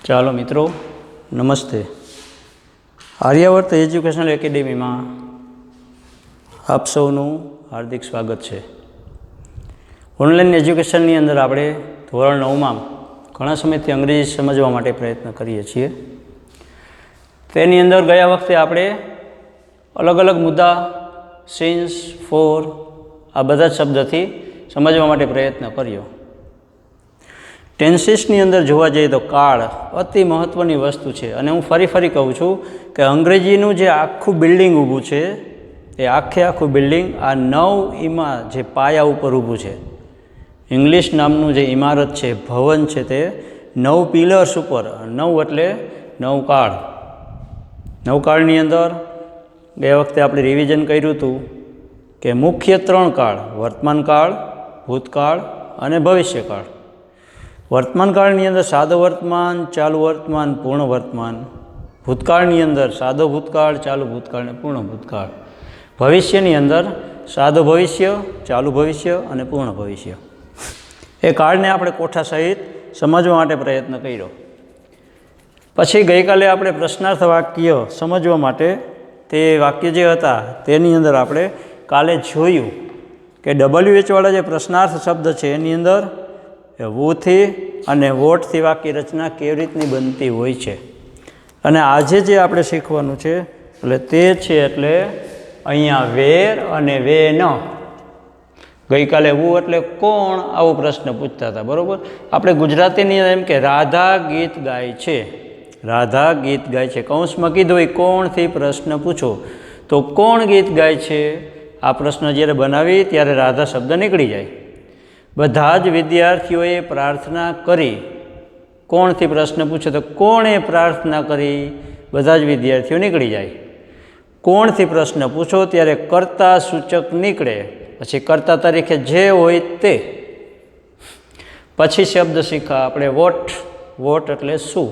ચાલો મિત્રો, નમસ્તે. આર્યાવર્ત એજ્યુકેશનલ એકેડેમીમાં આપ સૌનું હાર્દિક સ્વાગત છે. ઓનલાઈન એજ્યુકેશનની અંદર આપણે ધોરણ 9માં ઘણા સમયથી અંગ્રેજી સમજવા માટે પ્રયત્ન કરીએ છીએ. તેની અંદર ગયા વખતે આપણે અલગ અલગ મુદ્દા, સિન્સ, ફોર આ બધા જ શબ્દથી સમજવા માટે પ્રયત્ન કર્યો. ટેન્સીસની અંદર જોવા જઈએ તો કાળ અતિ મહત્ત્વની વસ્તુ છે. અને હું ફરી કહું છું કે અંગ્રેજીનું જે આખું બિલ્ડિંગ ઊભું છે એ આખું બિલ્ડિંગ આ 9 ઈમાં જે પાયા ઉપર ઊભું છે. ઇંગ્લિશ નામનું જે ઇમારત છે, ભવન છે, તે 9 પિલર્સ ઉપર, 9 એટલે 9 કાળ. 9 કાળની અંદર ગયા વખતે આપણે રિવિઝન કર્યું હતું કે મુખ્ય 3 કાળ, વર્તમાન કાળ, ભૂતકાળ અને ભવિષ્યકાળ. વર્તમાન કાળની અંદર સાદો વર્તમાન, ચાલુ વર્તમાન, પૂર્ણ વર્તમાન. ભૂતકાળની અંદર સાદો ભૂતકાળ, ચાલુ ભૂતકાળ અને પૂર્ણ ભૂતકાળ. ભવિષ્યની અંદર સાદો ભવિષ્ય, ચાલુ ભવિષ્ય અને પૂર્ણ ભવિષ્ય. એ કાળને આપણે કોઠા સહિત સમજવા માટે પ્રયત્ન કર્યો. પછી ગઈકાલે આપણે પ્રશ્નાર્થ વાક્ય સમજવા માટે તે વાક્ય જે હતા તેની અંદર આપણે કાલે જોયું કે WH વાળા જે પ્રશ્નાર્થ શબ્દ છે એની અંદર વુથી અને વોટથી વાક્ય રચના કેવી રીતની બનતી હોય છે. અને આજે જે આપણે શીખવાનું છે એટલે તે છે એટલે અહીંયા વેર અને વે ન. ગઈકાલે વુ એટલે કોણ, આવો પ્રશ્ન પૂછતા હતા, બરાબર. આપણે ગુજરાતીની એમ કે રાધા ગીત ગાય છે, રાધા ગીત ગાય છે. કૌંસમાં કીધું હોય કોણથી પ્રશ્ન પૂછો, તો કોણ ગીત ગાય છે આ પ્રશ્ન જ્યારે બનાવી ત્યારે રાધા શબ્દ નીકળી જાય. બધા જ વિદ્યાર્થીઓએ પ્રાર્થના કરી. કોણથી પ્રશ્ન પૂછે તો કોણે પ્રાર્થના કરી, બધા જ વિદ્યાર્થીઓ નીકળી જાય. કોણથી પ્રશ્ન પૂછો ત્યારે કર્તા સૂચક નીકળે, પછી કર્તા તરીકે જે હોય તે. પછી શબ્દ શીખા આપણે વોટ. વોટ એટલે શું.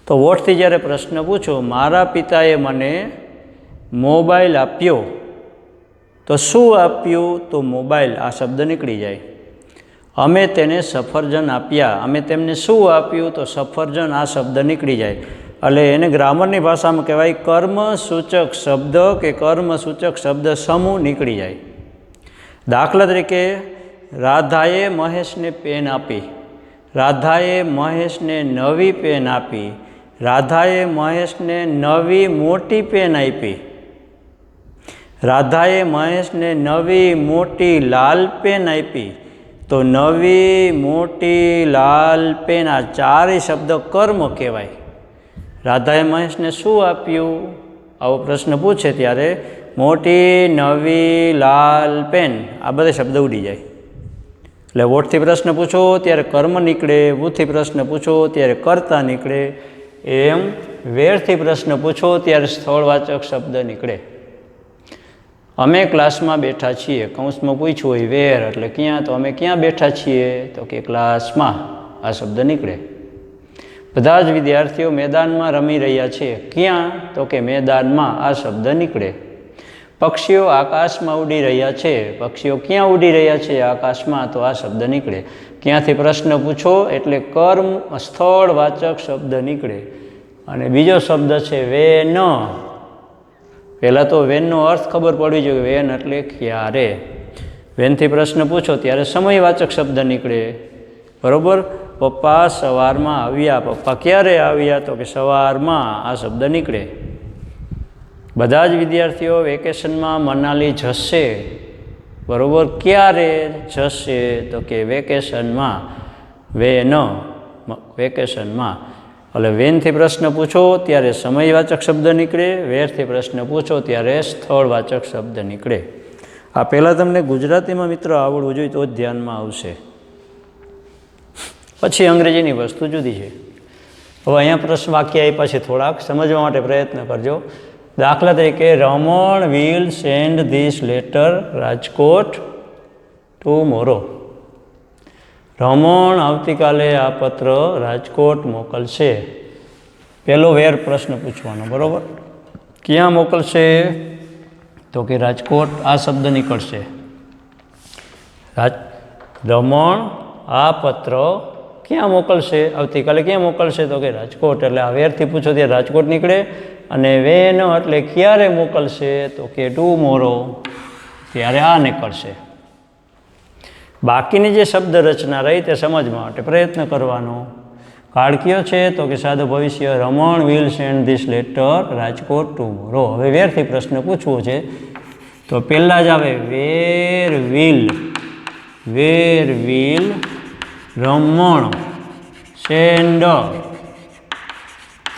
તો વોટથી જ્યારે પ્રશ્ન પૂછો, મારા પિતાએ મને મોબાઈલ આપ્યો, તો શું આપ્યું, તો મોબાઈલ, આ શબ્દ નીકળી જાય. અમે તેને સફરજન આપ્યા, અમે તેમને શું આપ્યું, તો સફરજન, આ શબ્દ નીકળી જાય. એટલે એને ગ્રામરની ભાષામાં કહેવાય કર્મસૂચક શબ્દ કે કર્મસૂચક શબ્દ સમૂહ નીકળી જાય. દાખલા તરીકે રાધાએ મહેશને પેન આપી, રાધાએ મહેશને નવી પેન આપી, રાધાએ મહેશને નવી મોટી પેન આપી, રાધાએ મહેશને નવી મોટી લાલ પેન આપી. તો નવી, મોટી, લાલ પેન, આ ચારેય શબ્દ કર્મ કહેવાય. રાધાએ મહેશને શું આપ્યું, આવો પ્રશ્ન પૂછે ત્યારે મોટી, નવી, લાલ પેન, આ બધા શબ્દ ઉડી જાય. એટલે વોટથી પ્રશ્ન પૂછો ત્યારે કર્મ નીકળે, વુથી પ્રશ્ન પૂછો ત્યારે કર્તા નીકળે. એમ વેરથી પ્રશ્ન પૂછો ત્યારે સ્થળવાચક શબ્દ નીકળે. અમે ક્લાસમાં બેઠા છીએ, કૌંસમાં પૂછ્યું હોય વેર એટલે ક્યાં, તો અમે ક્યાં બેઠા છીએ, તો કે ક્લાસમાં, આ શબ્દ નીકળે. બધા જ વિદ્યાર્થીઓ મેદાનમાં રમી રહ્યા છે, ક્યાં, તો કે મેદાનમાં, આ શબ્દ નીકળે. પક્ષીઓ આકાશમાં ઉડી રહ્યા છે, પક્ષીઓ ક્યાં ઉડી રહ્યા છે, આકાશમાં, તો આ શબ્દ નીકળે. ક્યાંથી પ્રશ્ન પૂછો એટલે કર્મ સ્થળવાચક શબ્દ નીકળે. અને બીજો શબ્દ છે વેન. પહેલાં તો વેનનો અર્થ ખબર પડવી જોઈએ. વેન એટલે ક્યારે. વેનથી પ્રશ્ન પૂછો ત્યારે સમયવાચક શબ્દ નીકળે, બરાબર. પપ્પા સવારમાં આવ્યા, પપ્પા ક્યારે આવ્યા, તો કે સવારમાં, આ શબ્દ નીકળે. બધા જ વિદ્યાર્થીઓ વેકેશનમાં મનાલી જશે, બરાબર. ક્યારે જશે, તો કે વેકેશનમાં, વેન, વેકેશનમાં. એટલે વેનથી પ્રશ્ન પૂછો ત્યારે સમયવાચક શબ્દ નીકળે, વેરથી પ્રશ્ન પૂછો ત્યારે સ્થળવાચક શબ્દ નીકળે. આ પહેલાં તમને ગુજરાતીમાં મિત્રો આવડવું જોઈએ તો જ ધ્યાનમાં આવશે. પછી અંગ્રેજીની વસ્તુ જુદી છે. હવે અહીંયા પ્રશ્ન વાક્ય આપ્યા છે, થોડાક સમજવા માટે પ્રયત્ન કરજો. દાખલા તરીકે Raman will send this letter Rajkot tomorrow. Raman આવતીકાલે આ પત્ર રાજકોટ મોકલશે. પહેલો વેર પ્રશ્ન પૂછવાનો, બરાબર. ક્યાં મોકલશે, તો કે રાજકોટ, આ શબ્દ નીકળશે. રમણ આ પત્ર ક્યાં મોકલશે, આવતીકાલે ક્યાં મોકલશે, તો કે રાજકોટ. એટલે આ વેરથી પૂછો ત્યારે રાજકોટ નીકળે. અને વેન એટલે ક્યારે મોકલશે, તો કે ટુમોરો, ત્યારે આ નીકળશે. બાકીની જે શબ્દ રચના રહી તે સમજવા માટે પ્રયત્ન કરવાનો. કાળ કયો છે, તો કે સાદું ભવિષ્ય. Raman will send this letter Rajkot tomorrow. હવે વેરથી પ્રશ્ન પૂછવો છે, તો પહેલાં જ આવે where will Raman send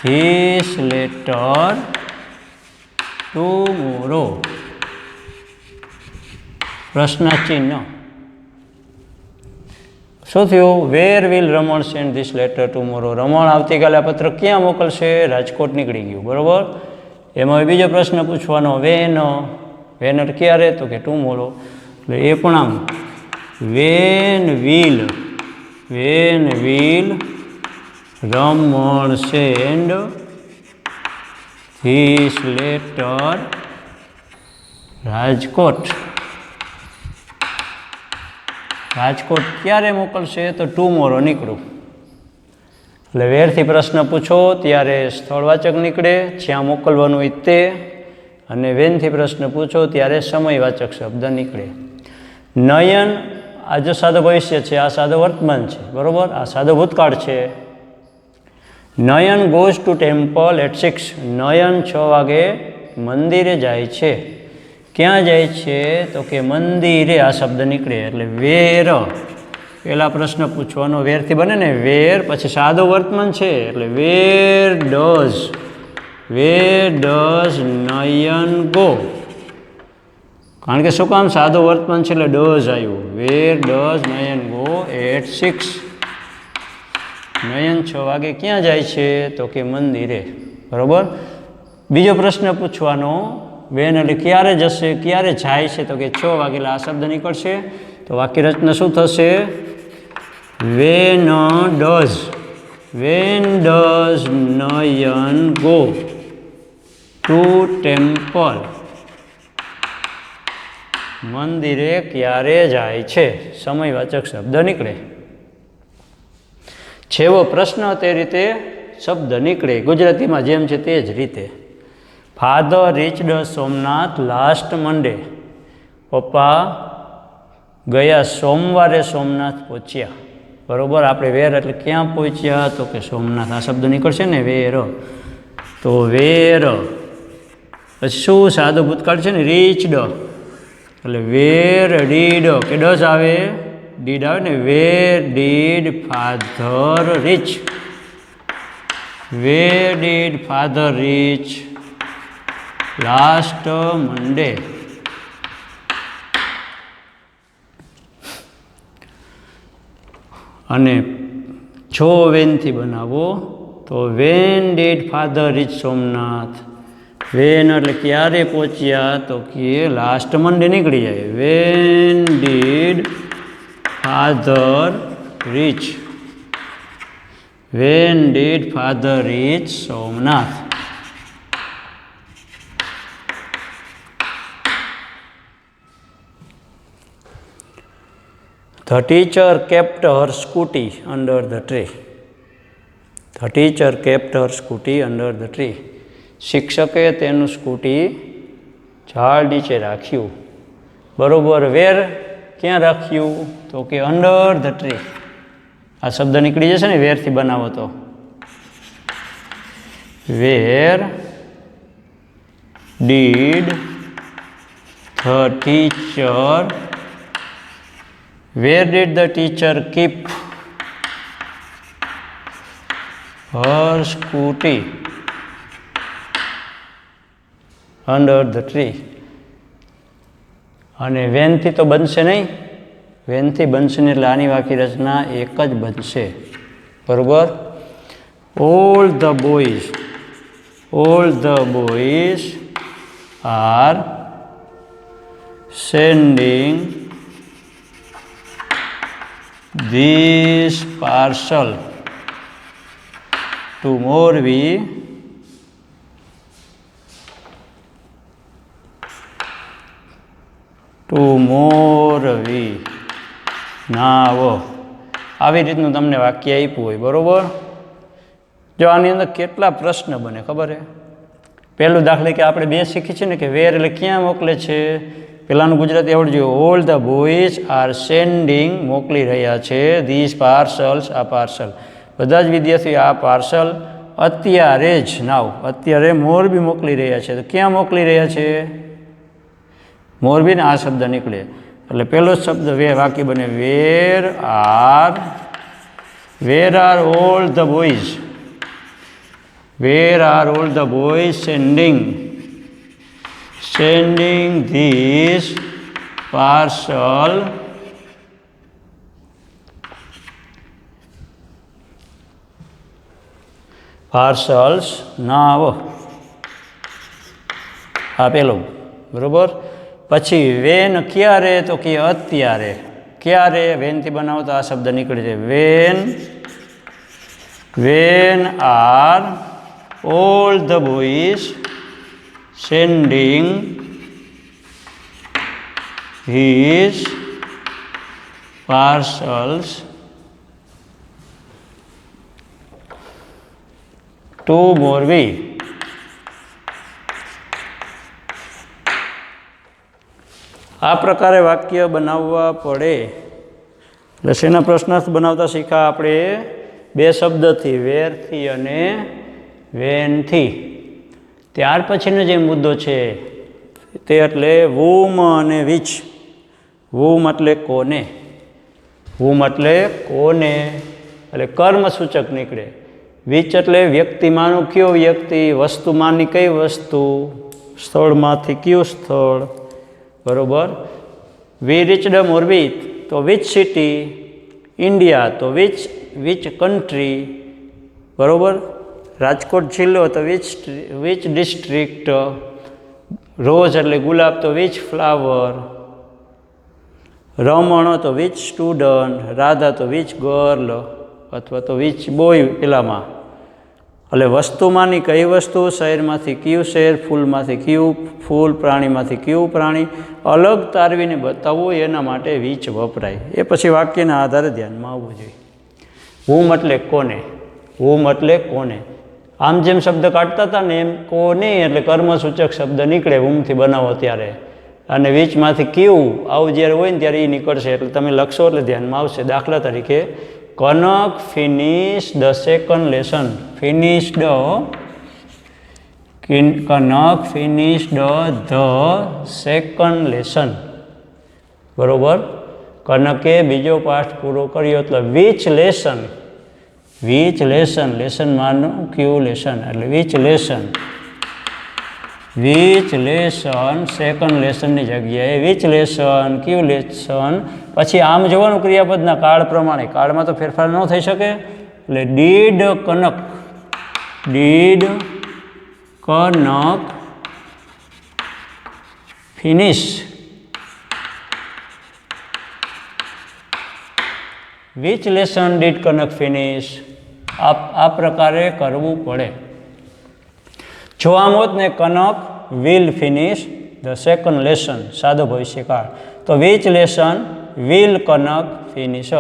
this letter tomorrow. પ્રશ્ન ચિહ્ન. શું થયું? Where will Raman send this letter tomorrow. Raman આવતીકાલે આ પત્ર ક્યાં મોકલશે? રાજકોટ નીકળી ગયું, બરાબર. એમાં હવે બીજો પ્રશ્ન પૂછવાનો, વેન ક્યારે, તો કે ટુમોરો. એટલે એ પણ આમ when will Raman send this letter Rajkot ક્યારે મોકલશે, તો ટુમોરો નીકળું. એટલે વેરથી પ્રશ્ન પૂછો ત્યારે સ્થળવાચક નીકળે, જ્યાં મોકલવાનું હોય તે. અને વેનથી પ્રશ્ન પૂછો ત્યારે સમયવાચક શબ્દ નીકળે. નયન, આ જો સાદો ભવિષ્ય છે, આ સાદો વર્તમાન છે, બરાબર. આ સાદો ભૂતકાળ છે. નયન goes to temple at 6. Nayan 6 વાગે મંદિરે જાય છે. ક્યાં જાય છે, તો કે મંદિરે. આ શબ્દ નીકળે. એટલે વેર, પહેલાં પ્રશ્ન પૂછવાનો વેરથી બને ને, વેર, પછી સાદો વર્તમાન છે એટલે વેર ડઝ નયન ગો. કારણ કે શું કામ? સાદો વર્તમાન છે એટલે ડઝ આવ્યું. Where does Nayan go at 6. Nayan 6 વાગે ક્યાં જાય છે, તો કે મંદિરે, બરાબર. બીજો પ્રશ્ન પૂછવાનો, વેન એટલે ક્યારે જશે, ક્યારે જાય છે, તો કે 6 વાગે. એટલે આ શબ્દ નીકળશે. તો વાક્ય રચના શું થશે? When does Nayan go to temple. મંદિરે ક્યારે જાય છે, સમયવાચક શબ્દ નીકળે. જેવો પ્રશ્ન તે રીતે શબ્દ નીકળે. ગુજરાતીમાં જેમ છે તે જ રીતે. ફાધર રીચડ સોમનાથ લાસ્ટ મંડે. પપ્પા ગયા સોમવારે સોમનાથ પહોંચ્યા, બરાબર. આપણે વેર એટલે ક્યાં પહોંચ્યા, તો કે સોમનાથ. આ શબ્દ નીકળશે ને, વેર. તો વેર પછી શું? સાદો ભૂતકાળ છે ને, રીચડ. એટલે વેર ડીડ, કે ડઝ આવે, ડીડ આવે ને. Where did father reach. Where did father reach last Monday. અને જો વેનથી બનાવો તો when did father reach Somnath. When એટલે ક્યારે પહોંચ્યા, તો કે લાસ્ટ મંડે નીકળી જાય. When did father reach Somnath. The teacher kept her scooty under the tree. The teacher kept her scooty under the tree. શિક્ષકે તેનું સ્કૂટી ઝાડ નીચે રાખ્યું, બરોબર. વેર ક્યાં રાખ્યું, તો કે અંડર ધ ટ્રી. આ શબ્દ નીકળી જશે ને વેરથી બનાવો તો. Where did the teacher Where did the teacher keep her scooty? Under the tree. અને વેનથી તો બનશે નહીં, વેનથી બનશે નહીં એટલે આની વાક્ય રચના એક જ બનશે, બરોબર. All the boys are sending this parcel to Morvi now. આવી રીતનું તમને વાક્ય આપ્યું હોય, બરાબર. જો આની અંદર કેટલા પ્રશ્ન બને ખબર છે. પહેલું દાખલે કે આપણે બે શીખી છે ને કે વેર એટલે ક્યાં મોકલે છે. પહેલાંનું ગુજરાતી આવડવું જોઈએ. All the boys are sending મોકલી રહ્યા છે ધીસ પાર્સલ્સ આ પાર્સલ. બધા જ વિદ્યાર્થીઓ આ પાર્સલ અત્યારે જ અત્યારે મોરબી મોકલી રહ્યા છે. તો ક્યાં મોકલી રહ્યા છે? મોરબીને આ શબ્દ નીકળે એટલે પહેલો જ શબ્દ વાક્ય બને where are all the boys. Where are all the boys sending this parcels now. આ પેલું બરાબર. પછી વેન ક્યારે? તો કે અત્યારે. ક્યારે? વેનથી બનાવો તો આ શબ્દ નીકળી જાય. Van R all the boys sending his parcels to Morbi. આ પ્રકારે વાક્ય બનાવવા પડે. એટલે શેના પ્રશ્નાર્થ બનાવતા શીખ્યા આપણે? બે શબ્દથી, વેરથી અને વેનથી. ત્યાર પછીનો જે મુદ્દો છે તે એટલે વૂમ અને વિચ. વૂમ એટલે કોને. વૂમ એટલે કોને એટલે કર્મસૂચક નીકળે. વિચ એટલે વ્યક્તિમાંનું કયો વ્યક્તિ, વસ્તુમાંની કઈ વસ્તુ, સ્થળમાંથી કયું સ્થળ, બરાબર. વી રીચડ મોરબી તો વિચ સિટી, ઇન્ડિયા તો વિચ કન્ટ્રી, બરાબર. રાજકોટ જિલ્લો તો વિચ ડિસ્ટ્રિક્ટ, રોઝ એટલે ગુલાબ તો વિચ ફ્લાવર, રમણ તો વિચ સ્ટુડન્ટ, રાધા તો વિચ ગર્લ અથવા તો વિચ બોય પેલામાં. એટલે વસ્તુમાંની કઈ વસ્તુ, શહેરમાંથી કયું શહેર, ફૂલમાંથી કયું ફૂલ, પ્રાણીમાંથી કયું પ્રાણી, અલગ તારવીને બતાવવું એના માટે વિચ વપરાય. એ પછી વાક્યના આધારે ધ્યાનમાં આવવું જોઈએ. હુમ એટલે કોને. હુમ એટલે કોને. આમ જેમ શબ્દ કાઢતા હતા ને એમ કોને એટલે કર્મસૂચક શબ્દ નીકળે ઊંઘથી બનાવો ત્યારે. અને વીચમાંથી કયું આવું જ્યારે હોય ને ત્યારે એ નીકળશે. એટલે તમે લખશો એટલે ધ્યાનમાં આવશે. દાખલા તરીકે Kanak finish the second lesson. Kanak finish the second lesson, બરાબર. કનકે બીજો પાઠ પૂરો કર્યો એટલે વિચ લેસન. વિચ લેસન, લેસનમાંનું કયું લેસન એટલે which lesson. Which lesson second લેસનની જગ્યાએ વિચ લેસન કયું લેસન. પછી આમ જોવાનું ક્રિયાપદના કાળ પ્રમાણે. કાળમાં તો ફેરફાર ન થઈ શકે એટલે did Kanak. Did Kanak finish which lesson did Kanak finish. આ પ્રકારે કરવું પડે. જો આમ હોત ને Kanak will finish the second lesson, સાદો ભવિષ્યકાળ, તો which lesson will Kanak finish.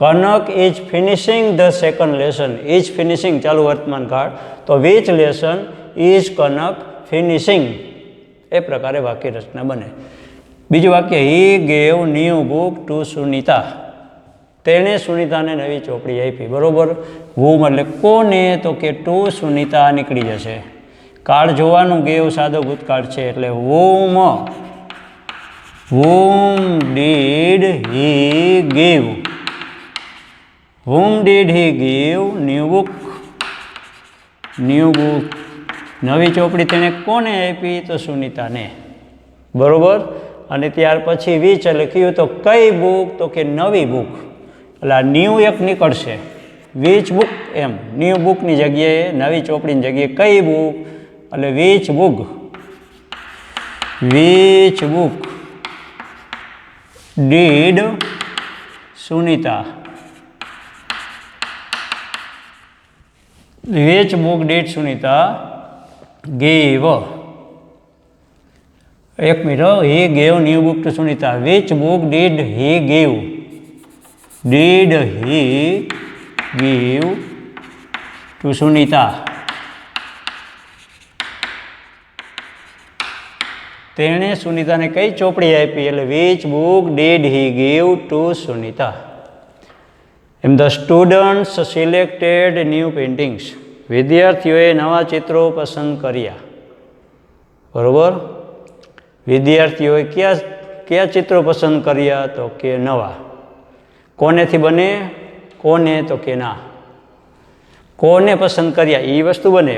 Kanak is finishing the second lesson. Is finishing ચાલુ વર્તમાન કાળ, તો which lesson is Kanak finishing. એ પ્રકારે વાક્ય રચના બને. બીજું વાક્ય he gave new book to Sunita. તેણે સુનિતાને નવી ચોપડી આપી, બરાબર. હુમ એટલે કોને તો કે ટુ સુનિતા નીકળી જશે. કાળ જોવાનું ગેવ સાદો ભૂતકાળ છે એટલે whom did he give. Whom did he give new book. New book નવી ચોપડી તેણે કોને આપી તો સુનિતાને, બરાબર. અને ત્યાર પછી વિચ એટલે કયું તો કઈ બુક તો કે નવી બુક. એટલે આ ન્યૂ એક નીકળશે. વિચ બુક એમ ન્યૂ બુકની જગ્યાએ નવી ચોપડીની જગ્યાએ કઈ બુક એટલે which book. Which book did Sunita. Which book did Sunita give. એક minute, he gave new book to Sunita. Which book did he give. Did he give to Sunita? તેણે સુનિતાને કઈ ચોપડી આપી? એટલે which book did he give to Sunita? એમ the students selected new paintings. વિદ્યાર્થીઓએ નવા ચિત્રો પસંદ કર્યા. બરાબર? વિદ્યાર્થીઓએ કયા ચિત્રો પસંદ કર્યા? તો કે નવા. કોનેથી બને? કોને? તો કે ના. કોને પસંદ કર્યા એ વસ્તુ બને.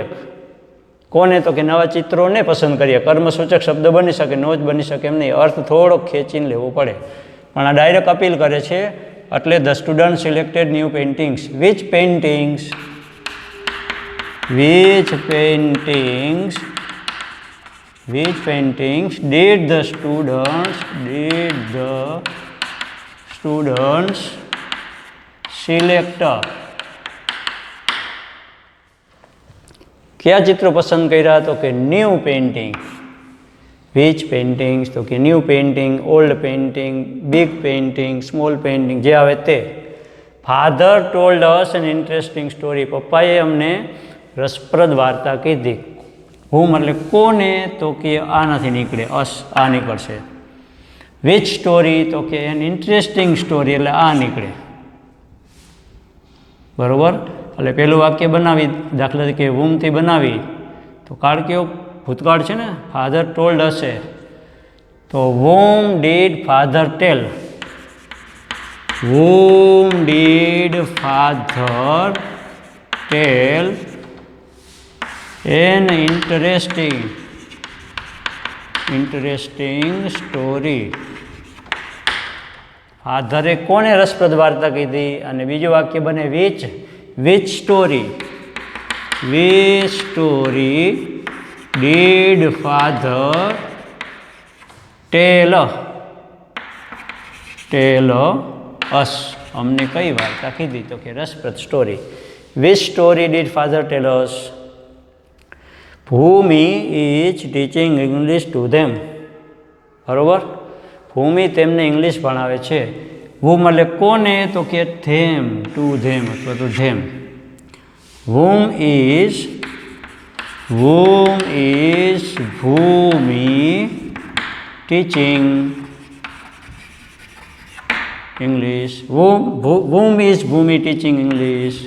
કોને? તો કે નવા ચિત્રોને પસંદ કર્યા. કર્મસૂચક શબ્દ બની શકે, નો જ બની શકે એમ નહીં. અર્થ થોડોક ખેંચીને લેવો પડે, પણ આ ડાયરેક્ટ અપીલ કરે છે. એટલે the student selected new paintings. Which paintings? Which paintings? Which paintings did the students select? કયા ચિત્રો પસંદ કર્યા? તો કે ન્યૂ પેઇન્ટિંગ. Which paintings? તો કે new painting, old painting, big painting, small painting, જે આવે તે. Father told us an interesting story. પપ્પાએ અમને રસપ્રદ વાર્તા કીધી. હુમ એટલે કોને? તો કે આનાથી નીકળે, અસ આ નીકળશે. Which story? તો કે એન ઇન્ટરેસ્ટિંગ સ્ટોરી, એટલે આ નીકળે. બરાબર? એટલે પેલું વાક્ય બનાવી, દાખલા તરીકે હુમથી બનાવી તો કાળ કેવો ભૂતકાળ છે ને, ફાધર ટોલ્ડ હશે તો whom did father tell? whom did father tell an interesting story? ફાધરે કોને રસપ્રદ વાર્તા કીધી? અને બીજું વાક્ય બને which story did father tell us? અમને કઈ વાર્તા કીધી? તો કે રસપ્રદ story. which story did father tell us? Bhumi is teaching English to them. બરોબર? ભૂમિ તેમને ઇંગ્લિશ ભણાવે છે. whom એટલે કોને? તો કે them, to them અથવા તો them. whom is Bhumi teaching English? whom is Bhumi teaching English?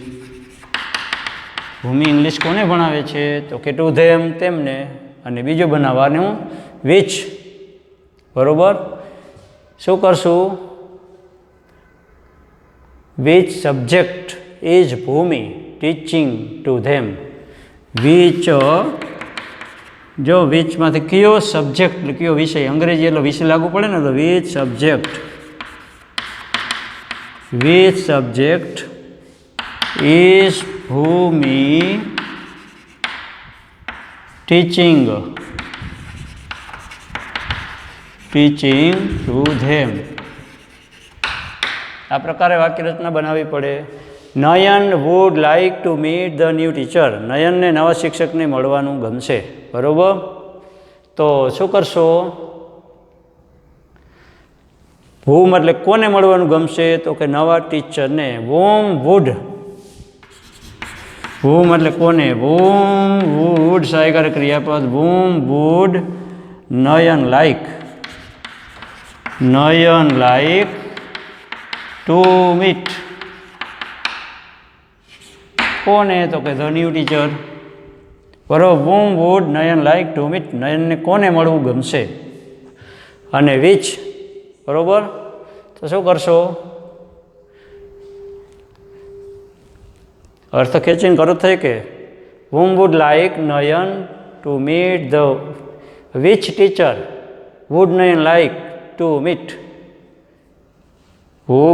Bhumi English કોને ભણાવે છે? તો કે ટુ ધેમ, તેમને. અને બીજું બનાવવાનું which. બરોબર? શું કરશું? which subject is Bhumi teaching to them? which, જો વિચમાંથી કયો સબ્જેક્ટ એટલે કયો વિષય, અંગ્રેજી એટલે વિષય લાગુ પડે ને, તો which subject is Bhumi teaching to them? આ પ્રકારે વાક્ય રચના બનાવવી પડે. Nayan would like to meet the new teacher. નયનને નવા શિક્ષકને મળવાનું ગમશે. બરાબર? તો શું કરશો? whom એટલે કોને મળવાનું ગમશે? તો કે નવા ટીચરને. whom એટલે કોને? whom would સહાયકાર ક્રિયાપદ. whom would Nayan like to meet? કોને? તો કે ધ ન્યૂ ટીચર. બરાબર? whom would Nayan like to meet? નયનને કોને મળવું ગમશે? અને which. બરાબર? તો શું કરશો? અર્થ ખેંચીને કરો થઈ કે whom would like Nayan to meet the which teacher would Nayan like to meet?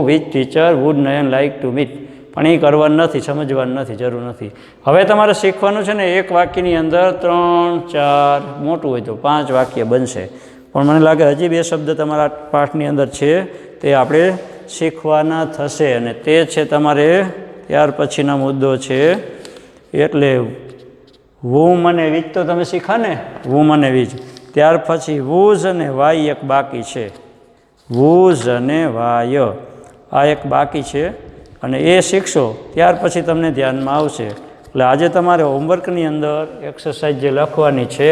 which teacher would Nayan like to meet? પણ એ કરવાનું નથી, સમજવાનું નથી, જરૂર નથી. હવે તમારે શીખવાનું છે ને, એક વાક્યની અંદર 3, 4, મોટું હોય તો 5 વાક્ય બનશે. પણ મને લાગે હજી 2 શબ્દ તમારા પાઠની અંદર છે તે આપણે શીખવાના થશે. અને તે છે તમારે ત્યાર પછીનો મુદ્દો છે. એટલે whom અને which તો તમે શીખા ને, whom અને which. ત્યાર પછી whose અને why એક બાકી છે. whose અને why. આ એક બાકી છે અને એ શીખશો ત્યાર પછી તમને ધ્યાનમાં આવશે. એટલે આજે તમારે હોમવર્કની અંદર એક્સરસાઇઝ જે લખવાની છે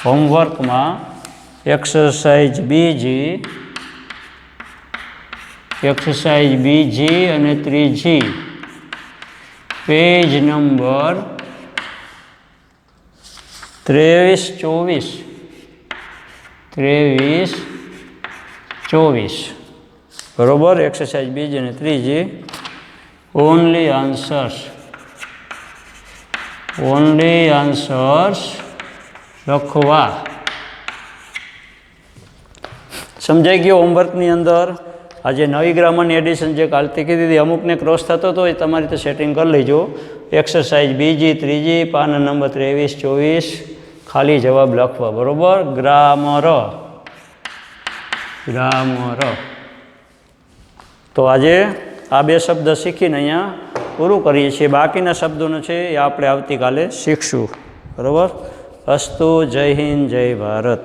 હોમવર્કમાં એક્સરસાઇઝ બીજી અને ત્રીજી પેજ નંબર 23-24 બરાબર. એક્સરસાઇઝ બીજી અને ત્રીજી ઓનલી આન્સર્સ લખવા. સમજાઈ ગયો? હોમવર્કની અંદર આજે નવી ગ્રામરની એડિશન જે કાલથી કીધી હતી અમુકને ક્રોસ થતો હતો એ તમારી રીતે સેટિંગ કરી લેજો. એક્સરસાઇઝ બીજી ત્રીજી પાના નંબર 23-24 ખાલી જવાબ લખવા. બરાબર. ગ્રામર. તો આજે આ બે શબ્દ શીખીને અહીંયા પૂરું કરીએ છીએ. બાકીના શબ્દોનો છે એ આપણે આવતીકાલે શીખશું. બરાબર. અસ્તુ. જય હિન્દ, જય ભારત.